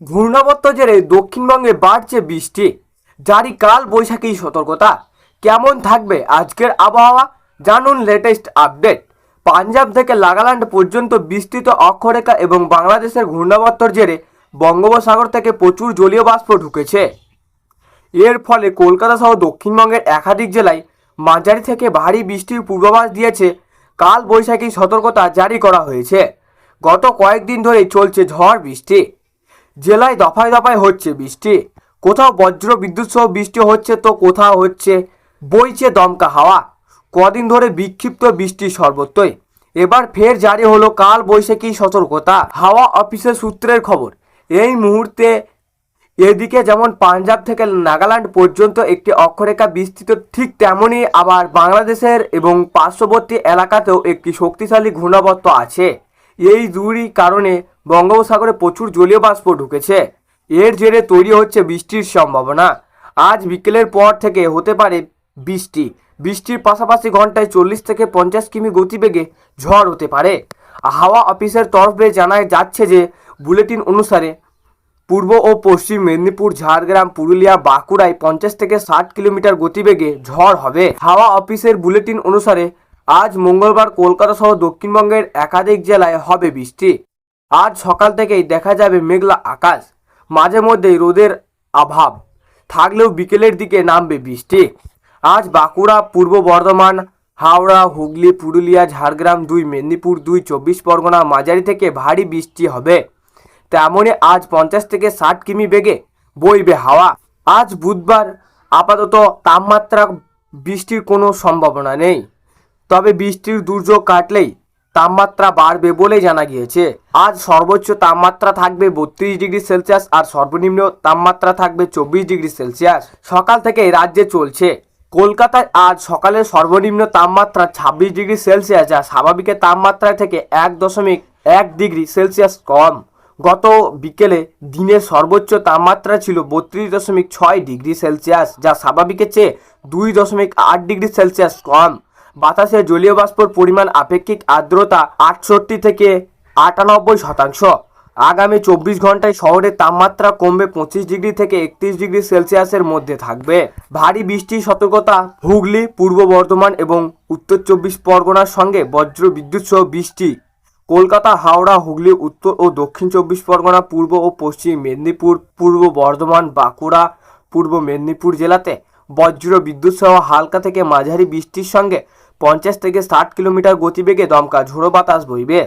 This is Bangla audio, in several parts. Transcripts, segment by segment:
ঘূর্ণাবর্ত জেরে দক্ষিণবঙ্গে বাড়ছে বৃষ্টি, জারি কাল বৈশাখী সতর্কতা। কেমন থাকবে আজকের আবহাওয়া, জানুন লেটেস্ট আপডেট। পাঞ্জাব থেকে নাগাল্যান্ড পর্যন্ত বিস্তৃত অক্ষরেখা এবং বাংলাদেশের ঘূর্ণাবর্তর জেরে বঙ্গোপসাগর থেকে প্রচুর জলীয় বাষ্প ঢুকেছে। এর ফলে কলকাতা সহ দক্ষিণবঙ্গের একাধিক জেলায় মাঝারি থেকে ভারী বৃষ্টির পূর্বাভাস দিয়েছে। কাল বৈশাখী সতর্কতা জারি করা হয়েছে। গত কয়েকদিন ধরেই চলছে ঝড় বৃষ্টি। জেলায় দফায় দফায় হচ্ছে বৃষ্টি, কোথাও বজ্র বিদ্যুৎ সহ বৃষ্টি হচ্ছে তো কোথাও হচ্ছে বইছে দমকা হাওয়া। কদিন ধরে বিক্ষিপ্ত বৃষ্টি সর্বত্রই। এবার ফের জারি হলো কাল বৈশাখী সতর্কতা। হাওয়া অফিসের সূত্রের খবর, এই মুহূর্তে এদিকে যেমন পাঞ্জাব থেকে নাগাল্যান্ড পর্যন্ত একটি অক্ষরেখা বিস্তৃত, ঠিক তেমনই আবার বাংলাদেশের এবং পার্শ্ববর্তী এলাকাতেও একটি শক্তিশালী ঘূর্ণাবর্ত আছে। এই দুই কারণে বঙ্গোপসাগরে প্রচুর জলীয় বাষ্প ঢুকেছে। এর জেরে তৈরি হচ্ছে বৃষ্টির সম্ভাবনা। আজ বিকেলের পর থেকে হতে পারে বৃষ্টি। বৃষ্টির পাশাপাশি ঘন্টায় 40 থেকে 50 কিমি গতিবেগে ঝড় হতে পারে। হাওয়া অফিসের তরফে জানা যাচ্ছে যে বুলেটিন অনুসারে পূর্ব ও পশ্চিম মেদিনীপুর, ঝাড়গ্রাম, পুরুলিয়া, বাঁকুড়ায় 50 থেকে 60 কিলোমিটার গতিবেগে ঝড় হবে। হাওয়া অফিসের বুলেটিন অনুসারে আজ মঙ্গলবার কলকাতা সহ দক্ষিণবঙ্গের একাধিক জেলায় হবে বৃষ্টি। আজ সকাল থেকেই দেখা যাবে মেঘলা আকাশ, মাঝে মধ্যেই রোদের অভাব থাকলেও বিকেলের দিকে নামবে বৃষ্টি। আজ বাঁকুড়া, পূর্ব বর্ধমান, হাওড়া, হুগলি, পুরুলিয়া, ঝাড়গ্রাম 2, মেদিনীপুর 2, 24 পরগনা মাঝারি থেকে ভারী বৃষ্টি হবে। তেমনই আজ 50 থেকে 60 কিমি বেগে বইবে হাওয়া। আজ বুধবার আপাতত তাপমাত্রা বৃষ্টির কোনো সম্ভাবনা নেই, তবে বৃষ্টির দুর্যোগ কাটলেই তাপমাত্রা বাড়বে বলে জানা গিয়েছে। আজ সর্বোচ্চ তাপমাত্রা থাকবে 32 ডিগ্রি সেলসিয়াস আর সর্বনিম্ন তাপমাত্রা থাকবে 24 ডিগ্রি সেলসিয়াস। সকাল থেকে রাজ্যে চলছে। কলকাতায় আজ সকালে সর্বনিম্ন তাপমাত্রা 26 ডিগ্রি সেলসিয়াস, যা স্বাভাবিকের তাপমাত্রা থেকে 1.1 ডিগ্রি সেলসিয়াস কম। গত বিকেলে দিনের সর্বোচ্চ তাপমাত্রা ছিল 32.6 ডিগ্রি সেলসিয়াস, যা স্বাভাবিকের চেয়ে 2.8 ডিগ্রি সেলসিয়াস কম। বাতাসে জলীয় বাষ্পর পরিমাণ, আপেক্ষিক আর্দ্রতা 68 থেকে 98%। আগামী 24 ঘন্টায় শহরের তাপমাত্রা কমবে 25 ডিগ্রি থেকে 31 ডিগ্রি সেলসিয়াসের মধ্যে থাকবে। ভারী বৃষ্টির সতর্কতা হুগলি, পূর্ব বর্ধমান এবং উত্তর 24 পরগনার সঙ্গে বজ্র বিদ্যুৎ সহ বৃষ্টি। কলকাতা, হাওড়া, হুগলি, উত্তর ও দক্ষিণ 24 পরগনা, পূর্ব ও পশ্চিম মেদিনীপুর, পূর্ব বর্ধমান, বাঁকুড়া, পূর্ব মেদিনীপুর জেলাতে বজ্র বিদ্যুৎ সহ হালকা থেকে মাঝারি বৃষ্টির সঙ্গে 50 থেকে 60 কিলোমিটার গতিবেগে দমকা ঝোড়ো বাতাস বইবে।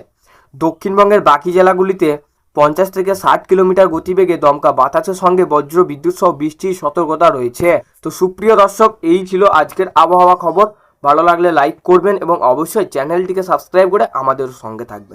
দক্ষিণবঙ্গের বাকি জেলাগুলিতে 50 থেকে 60 কিলোমিটার গতিবেগে দমকা বাতাসের সঙ্গে বজ্র বিদ্যুৎ সহ বৃষ্টির সতর্কতা রয়েছে। তো সুপ্রিয় দর্শক, এই ছিল আজকের আবহাওয়া খবর। ভালো লাগলে লাইক করবেন এবং অবশ্যই চ্যানেলটিকে সাবস্ক্রাইব করে আমাদের সঙ্গে থাকবেন।